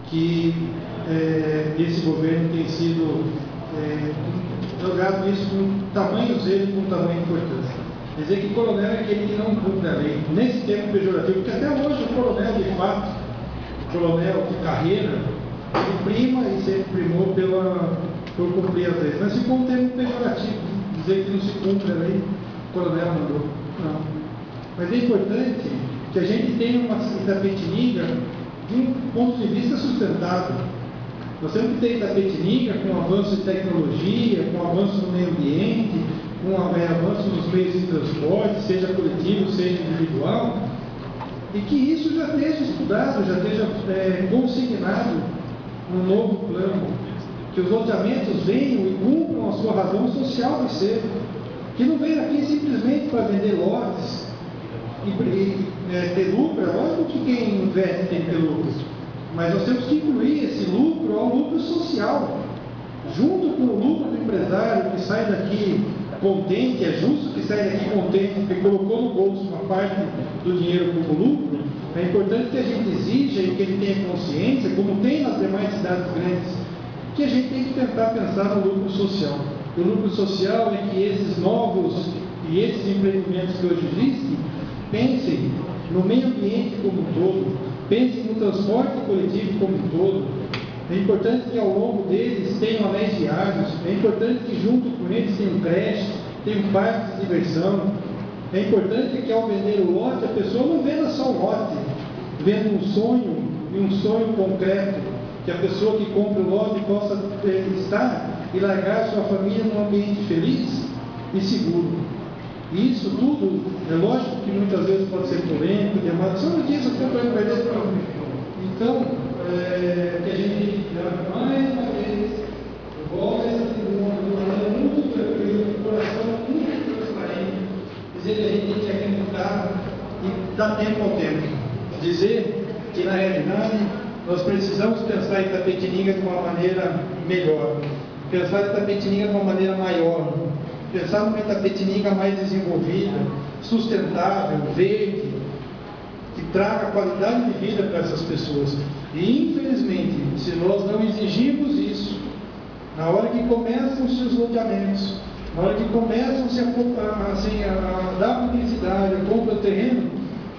que esse governo tem sido jogado isso com tamanho zelo, com tamanho importância. Quer dizer que coronel é aquele que não cumpre a lei, nesse termo pejorativo, porque até hoje o coronel de fato, o coronel de carreira, ele prima e sempre primou por cumprir as leis. Mas ficou um termo pejorativo, dizer que não se cumpre a lei, o coronel mandou. Não. Mas é importante que a gente tenha uma Itapetininga de um ponto de vista sustentável. Nós temos que ter Itapetininga com avanço de tecnologia, com avanço no meio ambiente, com avanço nos meios de transporte, seja coletivo, seja individual, e que isso já esteja estudado, já esteja consignado num novo plano, que os loteamentos venham e cumpram a sua razão social de ser, que não venham aqui simplesmente para vender lotes e ter lucro. É lógico que quem investe tem que ter lucro, mas nós temos que incluir esse lucro ao lucro social, junto com o lucro do empresário que sai daqui contente. É justo que saia daqui contente porque colocou no bolso uma parte do dinheiro como lucro. É importante que a gente exija e que ele tenha consciência, como tem nas demais cidades grandes, que a gente tem que tentar pensar no lucro social. O lucro social é que esses novos e esses empreendimentos que hoje existem pensem no meio ambiente como um todo, pensem no transporte coletivo como um todo. É importante que ao longo deles tenham anéis viários, é importante que junto com eles tenham creche, tenham parques de diversão. É importante que ao vender o lote, a pessoa não venda só um lote, venda um sonho, e um sonho concreto, que a pessoa que compra o lote possa estar e largar sua família num ambiente feliz e seguro. E isso tudo, é lógico que muitas vezes pode ser polêmico, demorado, só notícias que eu estou perder. Então, que a gente mais uma vez volta a essa tribuna, muito tranquilo, com o coração muito transparente, dizer que a gente tem que acreditar e dar tempo ao tempo. Dizer que, na realidade, nós precisamos pensar em Itapetininga de uma maneira melhor, pensar em Itapetininga de uma maneira maior, pensar numa Itapetininga mais desenvolvida, sustentável, verde, que traga qualidade de vida para essas pessoas. E, infelizmente, se nós não exigirmos isso, na hora que começam-se os loteamentos, na hora que começam-se a dar publicidade, a compra do terreno,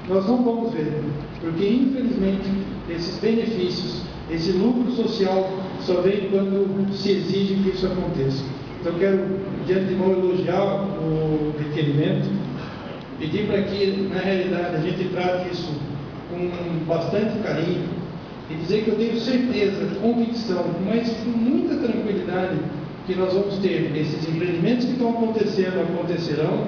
nós não vamos ver, porque, infelizmente, esses benefícios, esse lucro social, só vem quando se exige que isso aconteça. Então, quero, de antemão, elogiar o requerimento, pedir para que, na realidade, a gente trate isso com bastante carinho e dizer que eu tenho certeza, convicção, mas com muita tranquilidade, que nós vamos ter esses empreendimentos que estão acontecendo, acontecerão,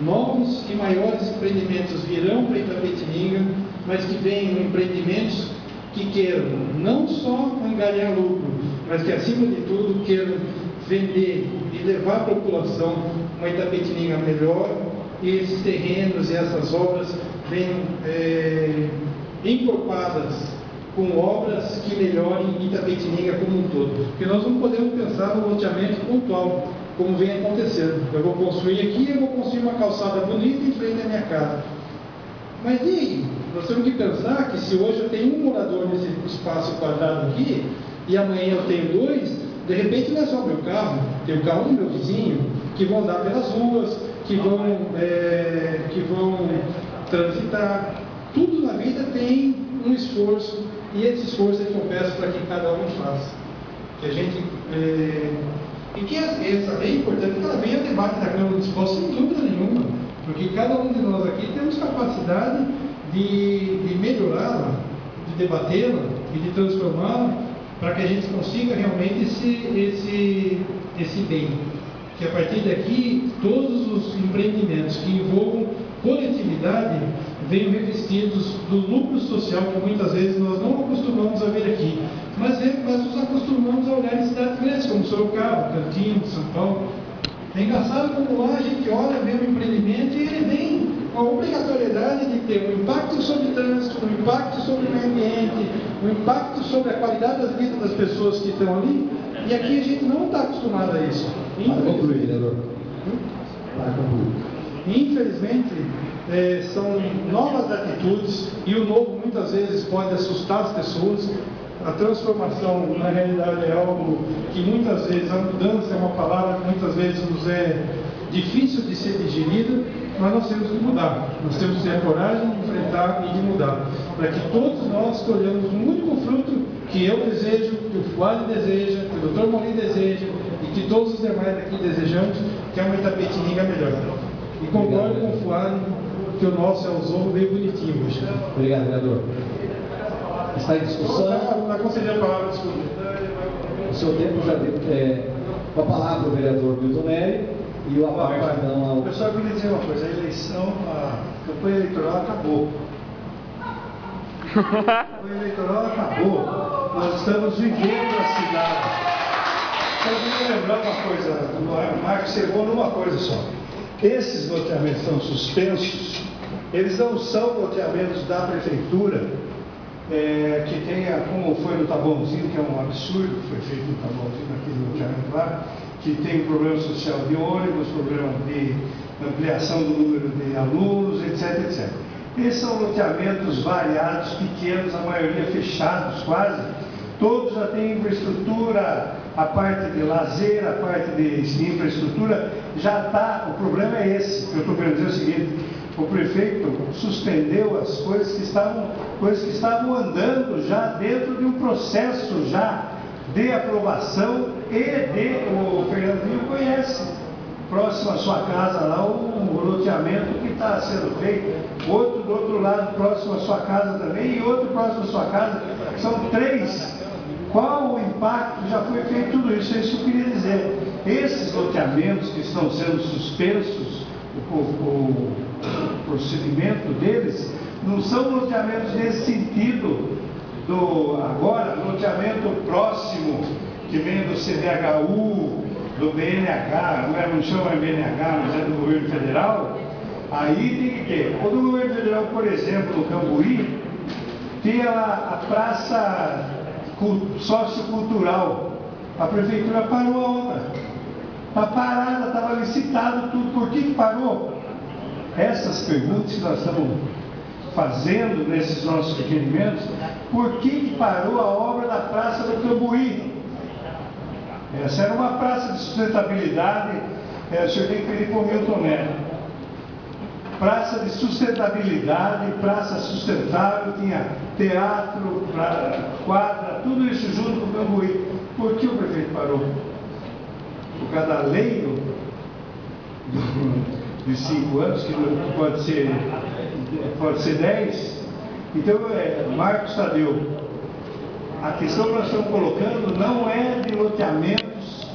novos e maiores empreendimentos virão para Itapetininga, mas que venham empreendimentos que queiram não só angariar lucro, mas que, acima de tudo, queiram vender e levar à população uma Itapetininga melhor, e esses terrenos e essas obras venham encorpadas com obras que melhorem Itapetininga como um todo. Porque nós não podemos pensar no loteamento pontual, como vem acontecendo. Eu vou construir aqui, eu vou construir uma calçada bonita em frente à minha casa. Mas e aí? Nós temos que pensar que se hoje eu tenho um morador nesse espaço quadrado aqui, e amanhã eu tenho dois, de repente não é só o meu carro, tem o carro do meu vizinho, que vão andar pelas ruas, que vão transitar. Tudo na vida tem um esforço, e esse esforço é que eu peço para que cada um faça. Que a gente... e que essa lei é importante que ela venha a debate da Câmara dos Diputados, sem dúvida nenhuma, porque cada um de nós aqui temos capacidade de melhorá-la, de debatê-la e de transformá-la, para que a gente consiga realmente esse bem. Que a partir daqui, todos os empreendimentos que envolvam coletividade venham revestidos do lucro social, que muitas vezes nós não acostumamos a ver aqui, mas nos acostumamos a olhar em cidades grandes, como Sorocaba, Campinas, São Paulo. É engraçado como lá a gente olha, vê um empreendimento e ele vem com a obrigatoriedade de ter um impacto sobre o trânsito, um impacto sobre o meio ambiente, um impacto sobre a qualidade das vidas das pessoas que estão ali, e aqui a gente não está acostumado a isso. Para concluir, vereador. Para concluir. Infelizmente, são novas atitudes, e o novo muitas vezes pode assustar as pessoas, A transformação, na realidade, é algo que muitas vezes, a mudança é uma palavra que muitas vezes nos é difícil de ser digerida, mas nós temos que mudar. Nós temos que ter a coragem de enfrentar e de mudar, para que todos nós colhamos um único fruto que eu desejo, que o Fuad deseja, que o Dr. Molim deseja e que todos os demais aqui desejamos, que é uma Itapetininga melhor. E concordo com o Fuad que o nosso é o Zorro bem bonitinho hoje. Obrigado, vereador. Está em discussão. Vai conceder a palavra, desculpa. O seu tempo já deu. Com a palavra o vereador Milton Nery e o parte não ao. Eu só queria dizer uma coisa: a eleição, a campanha eleitoral acabou. A campanha eleitoral acabou. Nós estamos vivendo a cidade. Só queria lembrar uma coisa, o Marcos chegou numa coisa só. Esses loteamentos estão suspensos, eles não são loteamentos da prefeitura, que tenha, como foi no Taboãozinho, que é um absurdo, que foi feito no Taboãozinho, naquele loteamento lá, que tem problema social de ônibus, problema de ampliação do número de alunos, etc, etc. Esses são loteamentos variados, pequenos, a maioria fechados quase, todos já têm infraestrutura, a parte de lazer, a parte de infraestrutura, já está, o problema é esse, eu estou querendo dizer o seguinte, o prefeito suspendeu as coisas que estavam andando já dentro de um processo já de aprovação o Fernandinho conhece, próximo à sua casa lá, o loteamento que está sendo feito, outro do outro lado, próximo à sua casa também, e outro próximo à sua casa, são 3. Qual o impacto? Já foi feito tudo isso, é isso que eu queria dizer. Esses loteamentos que estão sendo suspensos, o procedimento deles, não são loteamentos nesse sentido agora, loteamento próximo, que vem do CDHU, do BNH, não chama BNH, mas é do governo federal, aí tem que ter. O do governo federal, por exemplo, no Cambuí, tem a praça sociocultural. A prefeitura parou a obra. Está parada, estava licitado tudo. Por que parou? Essas perguntas que nós estamos fazendo nesses nossos requerimentos, por que parou a obra da Praça do Cambuí? Essa era uma praça de sustentabilidade, o senhor tem que pedir para o Milton Nery. Praça de sustentabilidade, praça sustentável, tinha teatro, quadra, tudo isso junto com o Cambuí. Por que o prefeito parou? Por causa da lei de 5 anos, que pode ser 10. Então, Marcos Tadeu, a questão que nós estamos colocando não é de loteamentos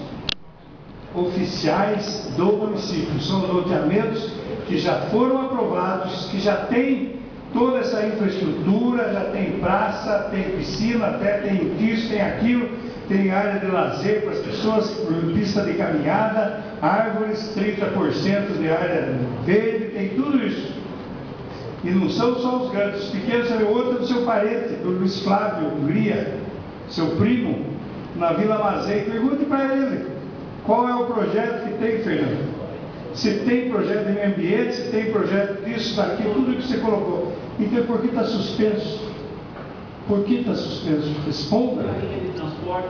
oficiais do município, são loteamentos que já foram aprovados, que já tem toda essa infraestrutura, já tem praça, tem piscina, até tem isso, tem aquilo, tem área de lazer para as pessoas, pista de caminhada, árvores, 30% de área verde, tem tudo isso. E não são só os grandes, os pequenos, o outro é do seu parente, do Luiz Flávio Hungria, seu primo, na Vila Mazei. Pergunte para ele, qual é o projeto que tem, Fernando? Se tem projeto de meio ambiente, se tem projeto disso, daquilo, tudo que você colocou. Então, por que está suspenso? Por que está suspenso? Responda.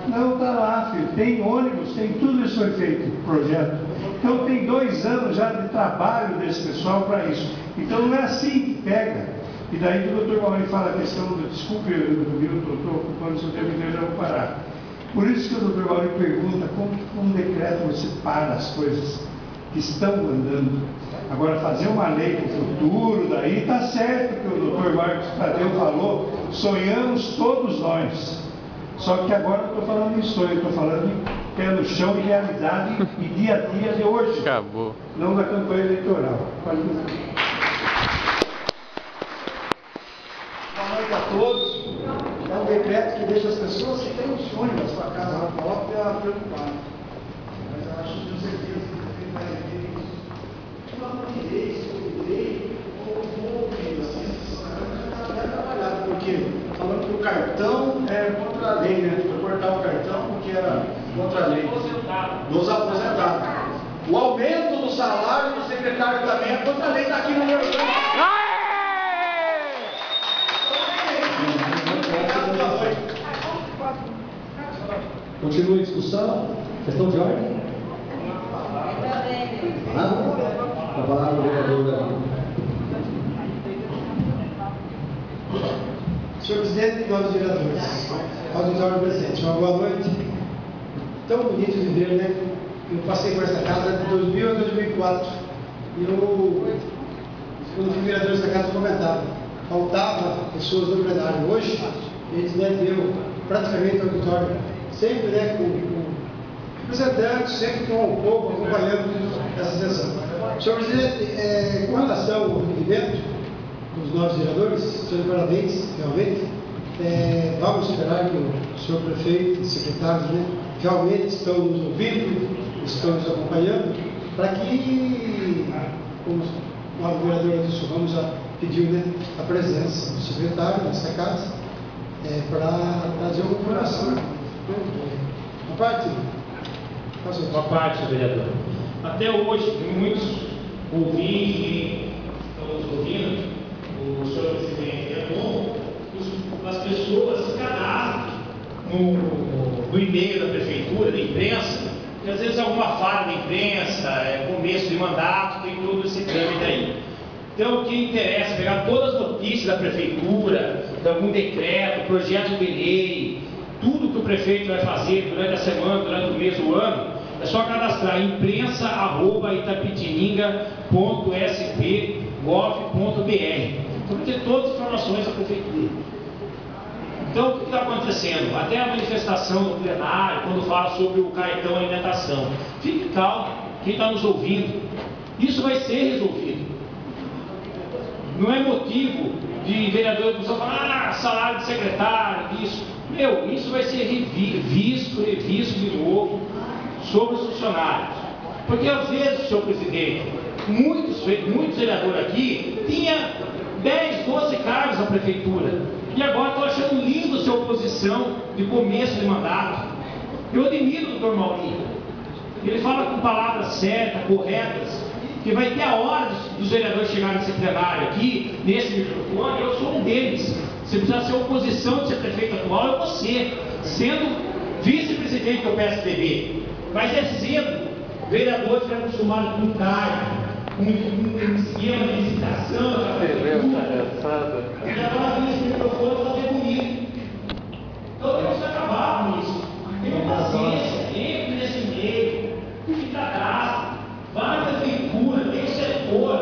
Não, está lá, filho. Tem ônibus, tem tudo isso foi feito, projeto. Então, tem 2 anos já de trabalho desse pessoal para isso. Então, não é assim que pega. E daí que o doutor Mauri fala a questão do... Desculpe, eu estou ocupando o seu tempo, então eu já vou parar. Por isso que o doutor Mauri pergunta como com um decreto você para as coisas que estão andando. Agora, fazer uma lei para o futuro, daí está certo que o doutor Marcos Tadeu falou, sonhamos todos nós. Só que agora não estou falando em sonho, estou falando em pé no chão e realidade e dia a dia de hoje. Acabou. Não da campanha eleitoral. Boa noite a todos. É um decreto que deixa as pessoas que têm um sonho da sua casa própria preocupadas. Mas eu acho que certeza que tem mais isso. Eu apoiei, convidei, ou vou trabalhar, porque falando que o cartão é contra a lei, né? Vou cortar o cartão porque era contra a lei. Dos aposentados. O aumento do salário do secretário também é contra a lei, está aqui no meu. Continua a discussão. Questão de ordem? A palavra, vereador Davi. Senhor presidente e nobres vereadores, auditório presente, uma boa noite. Tão bonito viver, né? Eu passei por essa casa de 2000 a 2004 e quando fui vereador dessa casa, comentava, faltava pessoas no plenário. Hoje, a gente deu praticamente o auditório, sempre, né, com representantes, sempre com o povo acompanhando essa sessão. Senhor presidente, com relação ao requerimento dos novos vereadores, senhor parabéns, realmente. Vamos esperar que o senhor prefeito e secretários, né, realmente estão nos ouvindo, estão nos acompanhando, para que, como o novo vereador Adilson Ramos já pediu, né, a presença do secretário nessa casa, para trazer uma informação. Uma parte, vereador. Até hoje, muitos ouvintes que estão nos ouvindo, o senhor presidente, é bom as pessoas se cadastram no e-mail da prefeitura, da imprensa, que às vezes alguma falha da imprensa, começo de mandato, tem todo esse trâmite aí. Então, o que interessa é pegar todas as notícias da prefeitura, de algum decreto, projeto de lei, tudo que o prefeito vai fazer durante a semana, durante o mês do ano, é só cadastrar imprensa@itapetininga.sp.gov.br. Então, vai ter todas as informações da prefeitura. Então, o que está acontecendo? Até a manifestação do plenário, quando fala sobre o cartão alimentação. Fique calmo, quem está nos ouvindo. Isso vai ser resolvido. Não é motivo de vereador que falar, salário de secretário, isso. Isso vai ser revisto de novo sobre os funcionários. Porque às vezes, senhor presidente, muitos vereadores aqui tinham 10, 12 cargos na prefeitura. E agora estou achando lindo sua oposição de começo de mandato. Eu admiro o doutor Maurinho. Ele fala com palavras certas, corretas, que vai ter a hora dos vereadores chegarem nesse plenário aqui, nesse microfone. Eu sou um deles. Se precisar ser oposição de ser prefeito atual, eu vou ser, sendo vice-presidente do PSDB. Mas é cedo. Vereadores já acostumados com cargo, com um esquema de licitação, e agora nesse microfone fazer bonito. Então temos que acabar com isso. Tenha paciência, entre nesse meio, se cadastre, vai na prefeitura, tem o setor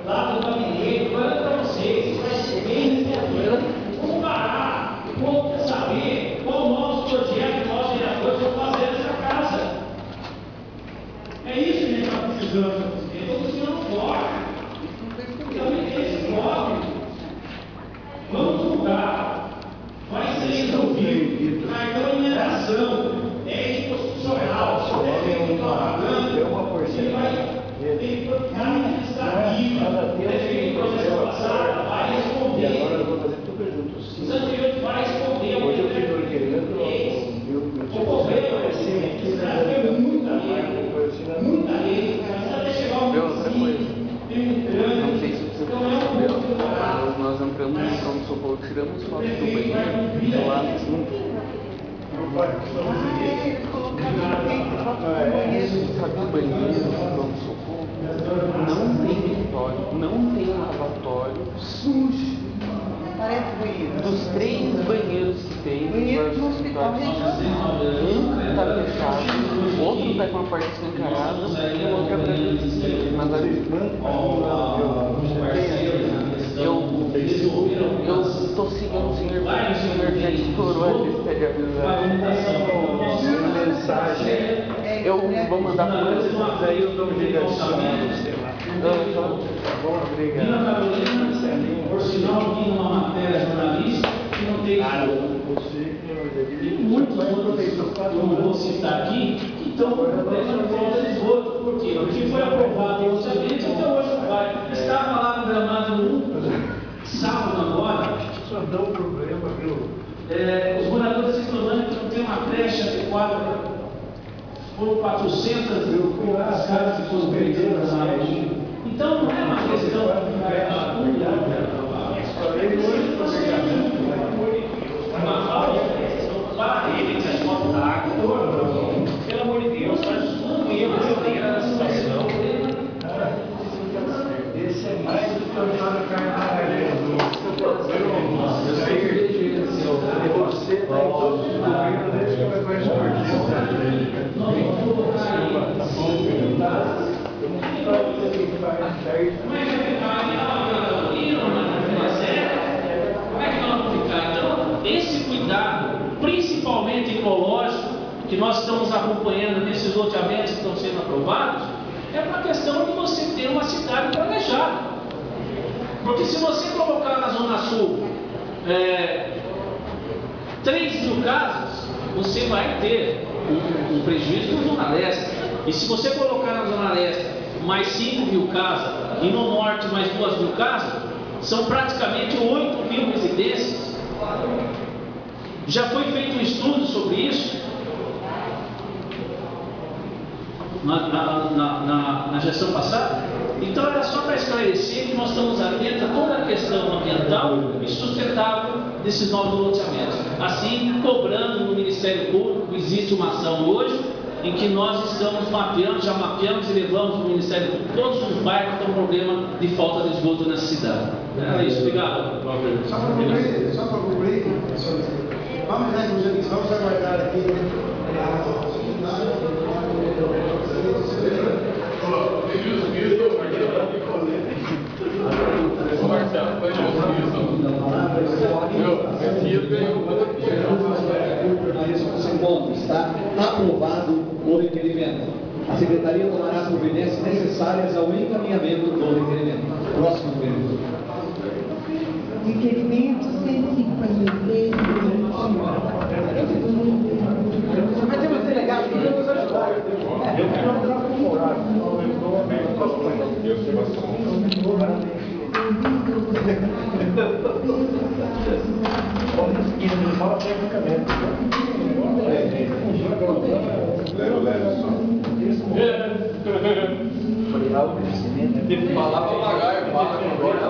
lá do gabinete, falando para vocês, vai ser bem resolvido. Vamos parar, vamos saber qual novos projetos nós vereadores vamos fazer nessa casa. É isso que a gente está precisando. Então, o senhor não pode. Também tem esse nome. Vamos mudar. Vai ser resolvido. Cartão de mineração é inconstitucional. Só deve ter propaganda. Ele vai ter propaganda administrativa. Defende processo passado. Vai responder. E agora eu vou fazer tudo junto. Os anteriores vai responder. Hoje eu fico requerendo. O governo escreveu muita lei, mas até chegar ao município, tem um trânsito. Não sei se você percebeu, mas nós entramos no pronto-socorro, tiramos foto do banheiro, lá no fundo. Sabe o banheiro do pronto-socorro? Não tem mictório, não tem lavatório, sujo. Parece banheiro. Dos 3 banheiros que tem, Banheiro de um hospital regional. um está fechado, o outro está com a porta escancarada e o outro é para mas eu estou seguindo o senhor porque o senhor já estourou a lista de avisos. Mensagem. Eu vou mandar para vocês, mas aí eu dou um jeito de adicionar no celular. Tá bom, obrigado. Por sinal, aqui numa matéria jornalística que não tem e muitos outros, eu não vou citar aqui, que estão prestando falta de esgoto. Por quê? Porque foi aprovado o orçamento, até hoje não vai. Estava lá no Gramado 1, sábado agora. Só dá um problema, viu? Os moradores reclamando que não tem uma creche adequada. Foram 400 mil as casas que foram perdidas na área. Então não é uma questão uma falta para ele que as contas da água esse cuidado, principalmente ecológico, que nós estamos acompanhando nesses loteamentos que estão sendo aprovados, é uma questão de você ter uma cidade planejada. Porque se você colocar na Zona Sul 3.000 casas, você vai ter um prejuízo na Zona Leste. E se você colocar na Zona Leste mais 5.000 casas e no Norte mais 2.000 casas, são praticamente 8.000 residências. Já foi feito um estudo sobre isso na gestão passada. Então era só para esclarecer que nós estamos atentos a toda a questão ambiental e sustentável desses novos loteamentos. Assim, cobrando no Ministério Público, existe uma ação hoje em que nós estamos mapeando, já mapeamos e levamos para o Ministério Público todos os bairros que têm problema de falta de esgoto nessa cidade. É isso, obrigado. Só para concluir, vamos aguardar aqui está aprovado o requerimento. A Secretaria tomará providências necessárias ao encaminhamento do requerimento. Próximo vereador. Requerimento 153 Mas tem um delegado que não nos ajudar. Eu quero entrar com o horário. Ele fala tecnicamente. Tem que falar papagaio, fala agora.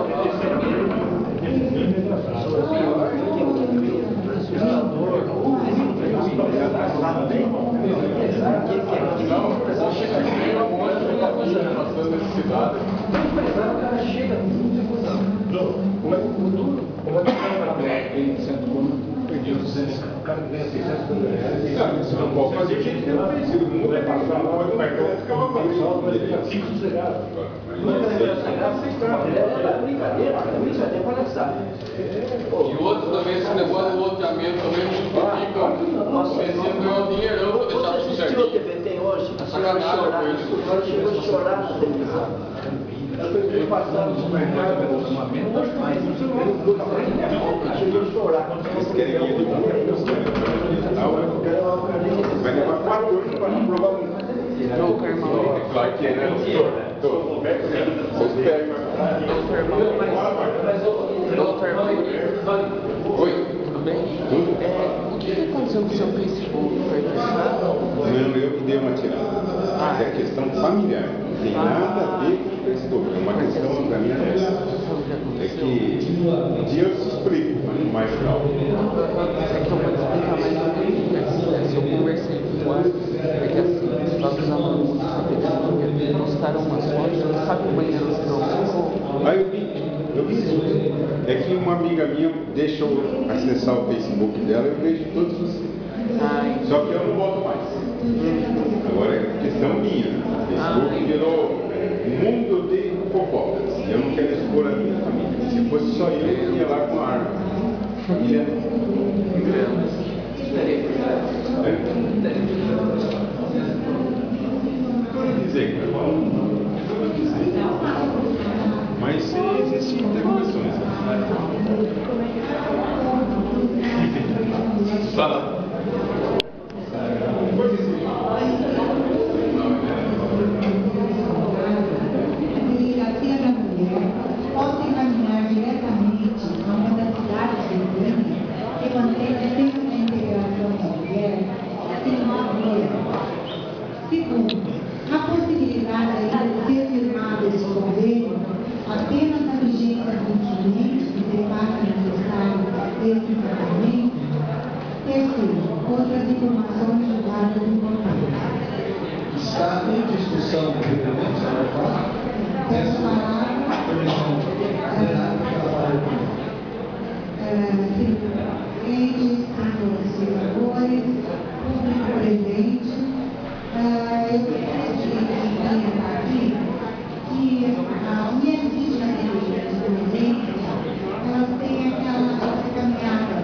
Perdi 200, o cara ganha 600 reais. Cara, você não pode fazer gente que não fez. O mundo é passado, o cartão ficava vazio. 5 desligados. É brincadeira, isso é palhaçada. E outro também, esse negócio do loteamento também não fica ganhando dinheirão para deixar tudo certinho. Você assistiu a TV tem hoje? A senhora chegou a chorar na televisão. Eu passava no supermercado, hoje mais, chegou a chorar. Eles querem ir de vai levar 4 anos para não provar um. Claro que é, né? Oi? Tudo bem? Tudo? O que aconteceu com o seu Facebook? Foi fechado? Não, eu que dei uma tirada. Mas é questão familiar. Não tem nada a ver com o Facebook. É uma questão da minha vida. É que um dia eu te explico, mas mais legal. É que eu vou explicar mais ou menos. Eu conversei com o é que assim, os próprios alunos que postaram umas fotos, sabe o banheiro que eu Aí eu vi isso. É que uma amiga minha deixa eu acessar o Facebook dela e eu vejo todos os. Só que eu não boto mais. Agora é questão minha. O Facebook virou um mundo de fofocas. Eu não quero expor a minha família. Se fosse só eu ia lá com a arma. Família. Dizer, mas existem interrogações. Fala. A Delegacia da Mulher pode encaminhar diretamente a uma das cidades vizinhas que mantém sempre a integração da mulher em uma via. Segundo, a possibilidade de ser firmado esse convênio apenas na vigência do instrumento que prepara necessário esse tratamento. Terceiro, outras informações julgadas importantes. Está em discussão o requerimento, senhora. Peço permissão vereadora para falar aqui. Senhores, senadores, público presente, eu quero dizer aqui que a minha vítima de emergência, elas têm aquela caminhada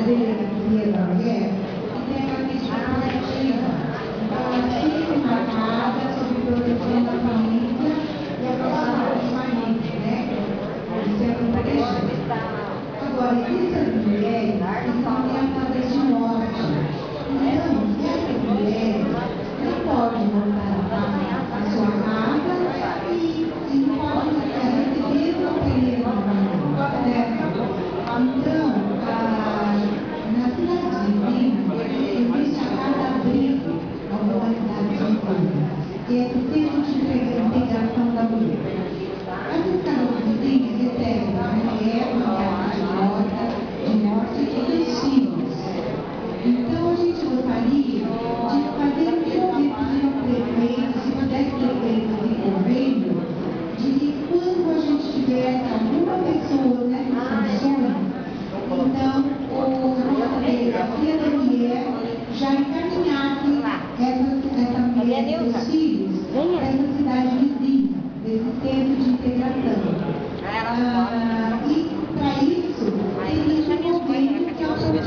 delegacia da mulher que tem a medida protetiva. Então, ela fica marcada sobre proteção da família e a proteção dos maridos, né? Isso é protegido. Agora, existem mulheres que são ameaçadas de morte. Então, essas mulheres não podem voltar à sua casa e não podem receber o acolhimento da família, certo? Então, na cidade de Minas, existe a Casa Abrigo, alguma cidade de Minas, que é o Centro de Integração da Mulher. Essas casas vizinhas recebem a mulher de morte e dos filhos. Então, a gente gostaria de fazer um convite ao prefeito, se puder ter feito esse convênio, de que quando a gente tivesse alguma pessoa nessas condições, então, a delegacia da mulher já encaminhasse essa mulher e seus filhos para essa cidade vizinha, desse centro de integração. E, para isso, teria um convênio que a prefeitura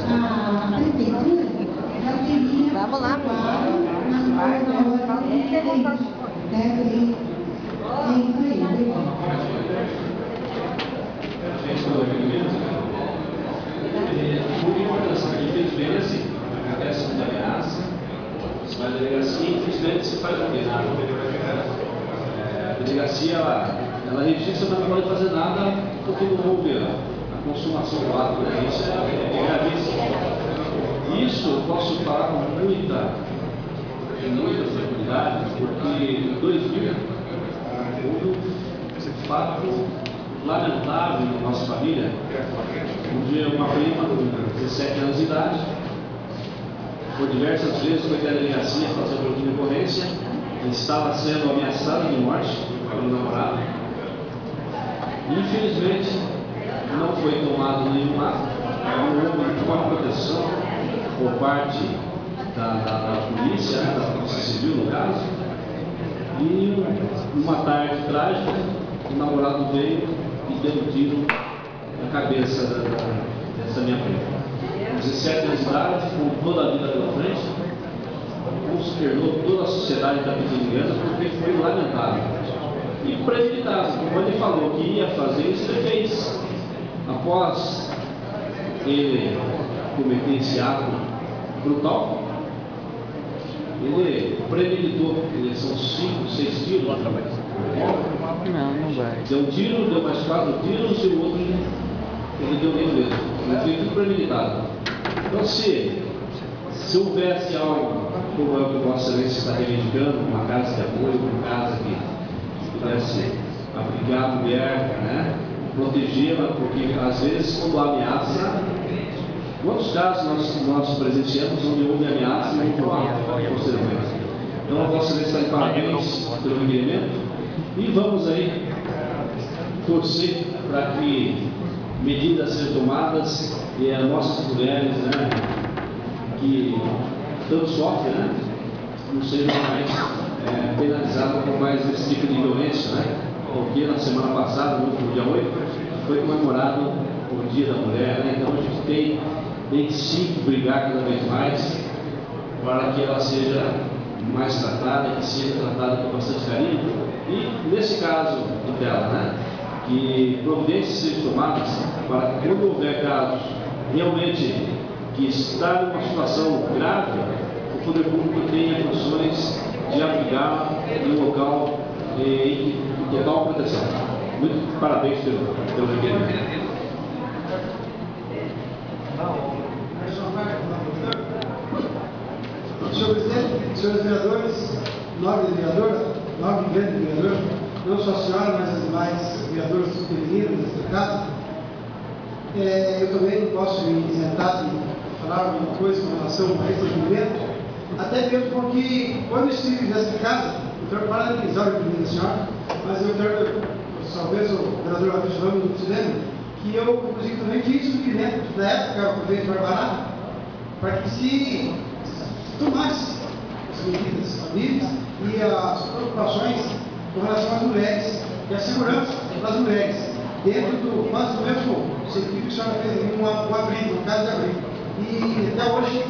já teria aprovado na hora do presidente. É isso aí, Muito importância, infelizmente é assim, acontece muita ameaça, se vai à delegacia, infelizmente se faz o quê? Nada. A delegacia, ela registra, mas não pode fazer nada porque não houve a consumação do ato, né? Isso é gravíssimo. Isso eu posso falar com muita tranquilidade, porque em 2000 houve um fato lamentável na nossa família, onde uma prima com 17 anos de idade, por diversas vezes foi até a delegacia fazer uma de ocorrência, estava sendo ameaçada de morte pelo namorado. Infelizmente, não foi tomado nenhum ato, não houve nenhuma proteção por parte da polícia, da Polícia Civil no caso, e uma tarde trágica, o namorado veio e deu um tiro na cabeça dessa minha prima. 17 anos de idade, com toda a vida pela frente, consternou toda a sociedade da Pitinguana porque foi lamentável. E premeditado, como ele falou que ia fazer isso, ele fez. Após ele cometer esse ato brutal, ele premeditou, são 5, 6 tiros. Não vai. Deu um tiro, deu mais 4 tiros e o outro ele deu nem mesmo. Ele foi tudo premeditado. Então, se houvesse algo como é o que o Vossa Excelência está reivindicando, uma casa de apoio, uma casa que pudesse abrigar a mulher, né? Protegê-la, porque às vezes quando há ameaça, quantos casos nós presenciamos onde houve ameaça e não houve posteriormente. Então a Vossa Excelência está de parabéns pelo requerimento e vamos aí torcer para que medidas sejam tomadas e as nossas mulheres, né, que tanto sofrem, né, não sejam mais penalizadas por mais esse tipo de violência, né? Porque na semana passada, no dia 8, foi comemorado o Dia da Mulher, né? Então a gente tem que sim brigar cada vez mais para que ela seja mais tratada, que seja tratada com bastante carinho. E nesse caso dela, né, que providências sejam tomadas para que quando houver casos realmente que está numa situação grave, o poder público tenha condições de abrigar em um local em total proteção. Muito parabéns pelo requerimento. Senhor presidente, senhores vereadores, nove grandes vereadores, não só a senhora, mas as demais vereadoras femininas desta casa, eu também não posso me isentar de falar alguma coisa com relação a esse requerimento, até mesmo porque quando eu estive nessa casa, eu quero parabenizar o requerimento da senhora, mas eu quero, talvez o vereador Avis Ramos não se lembre, que eu, inclusive, também fiz o requerimento da época, o prefeito Barbarato, para que se tomasse as medidas cabíveis e as preocupações com relação às mulheres e a segurança das mulheres, dentro do quase do mesmo sentido que a senhora fez um abrigo, um caso de abrigo. até hoje,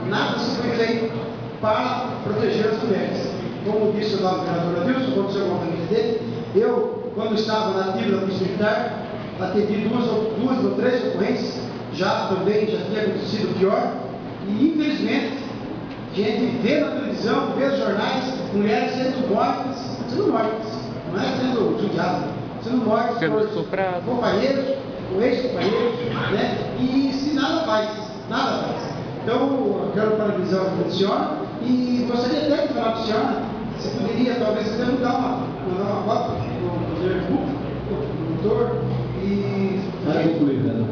nada se foi feito para proteger as mulheres. Como disse o nosso governador Adilson, quando o senhor na família dele, eu, quando estava na ativa da Polícia Militar, atendi duas ou três ocorrências, já tinha acontecido pior, e infelizmente, a gente vê na televisão, vê nos jornais, mulheres sendo mortas, não é sendo judiadas, sendo mortas por companheiros, ou ex-companheiros, né? E se nada faz. Então, eu quero parabenizar a senhora e gostaria até de falar para a senhora, se poderia talvez até mandar uma foto do poder público, do doutor, e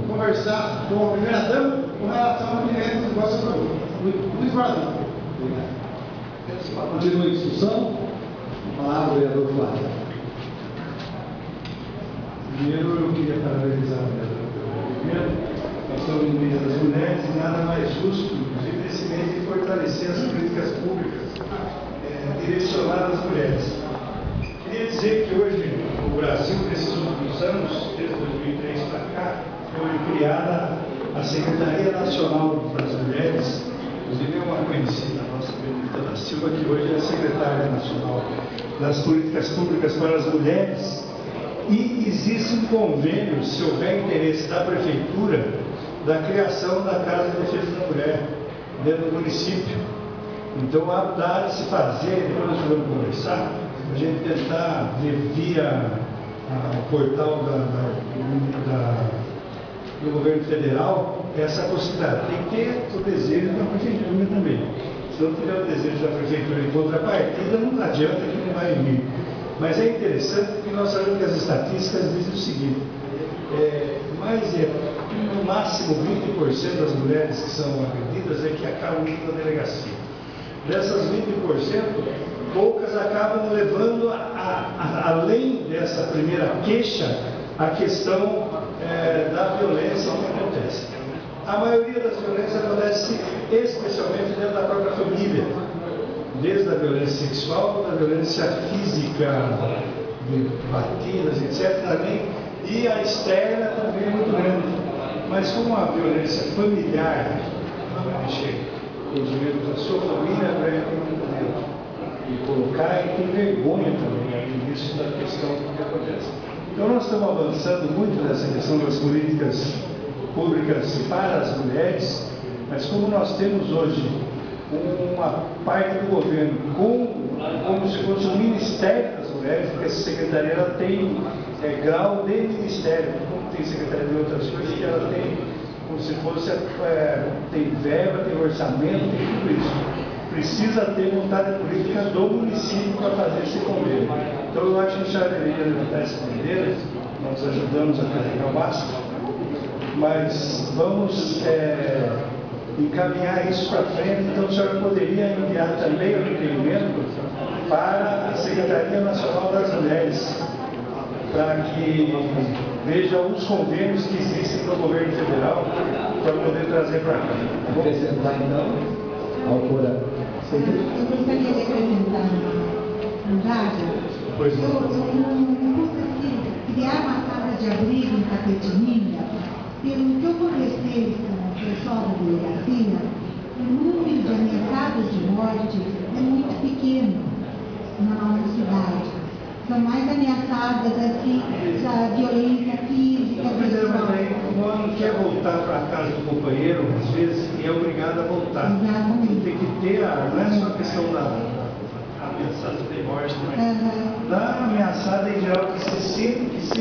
conversar com a primeira-dama com relação ao movimento do vosso produto. Muito obrigado. Continua a discussão. A palavra ao vereador Flávio. Primeiro, eu queria parabenizar a vereadora pelo movimento. Nós estamos no mês das mulheres e nada mais justo, inclusive, nesse mês, de fortalecer as políticas públicas direcionadas às mulheres. Queria dizer que hoje, no Brasil, nesses últimos anos, desde 2003 para cá, foi criada a Secretaria Nacional das Mulheres, inclusive é uma conhecida nossa, Benedita da Silva, que hoje é a Secretária Nacional das Políticas Públicas para as Mulheres. E existe um convênio, se houver interesse da Prefeitura, da criação da Casa de Defesa da Mulher dentro do município. Então, dá de se fazer, depois nós vamos conversar, a gente tentar ver via o portal do governo federal essa possibilidade. Tem que ter o desejo da Prefeitura também. Se não tiver o desejo da Prefeitura em contrapartida, não adianta que não vai vir. Mas é interessante porque nós sabemos que as estatísticas dizem o seguinte, no máximo 20% das mulheres que são agredidas é que acabam indo à delegacia. Dessas 20%, poucas acabam levando, além dessa primeira queixa, a questão da violência que acontece. A maioria das violências acontece especialmente dentro da própria família, desde a violência sexual, da violência física, de batidas, etc. também, e a externa também é muito grande. Mas como a violência familiar, não vai mexer com os membros da sua família, vai e colocar, e tem vergonha também nisso da questão que acontece. Então nós estamos avançando muito nessa questão das políticas públicas para as mulheres, mas como nós temos hoje uma parte do governo como se fosse um Ministério das Mulheres, porque essa secretaria ela tem grau de ministério, como tem secretaria de outras coisas, que ela tem como se fosse, tem verba, tem orçamento, tem tudo isso. Precisa ter vontade política do município para fazer esse convênio. Então eu acho que a senhora deveria levantar essa bandeira, nós ajudamos a carregar o máximo, mas vamos encaminhar isso para frente. Então a senhora poderia enviar também o requerimento para a Secretaria Nacional das Mulheres, para que veja os convênios que existem no governo federal para poder trazer para cá. Acrescentar então, autora. Eu gostaria de acrescentar um dado. Pois não. Eu criar uma casa de abrigo em Tapetininga, pelo que eu conversei com o pessoal da delegacia, o número de ameaçados de morte é muito pequeno na nossa cidade. São mais ameaçadas assim da violência física, sexual. Quando quer voltar para a casa do companheiro, às vezes é obrigado a voltar. Exatamente. Tem que ter, não é só a questão da ameaçada de morte, mas da ameaçada em geral que se sente que se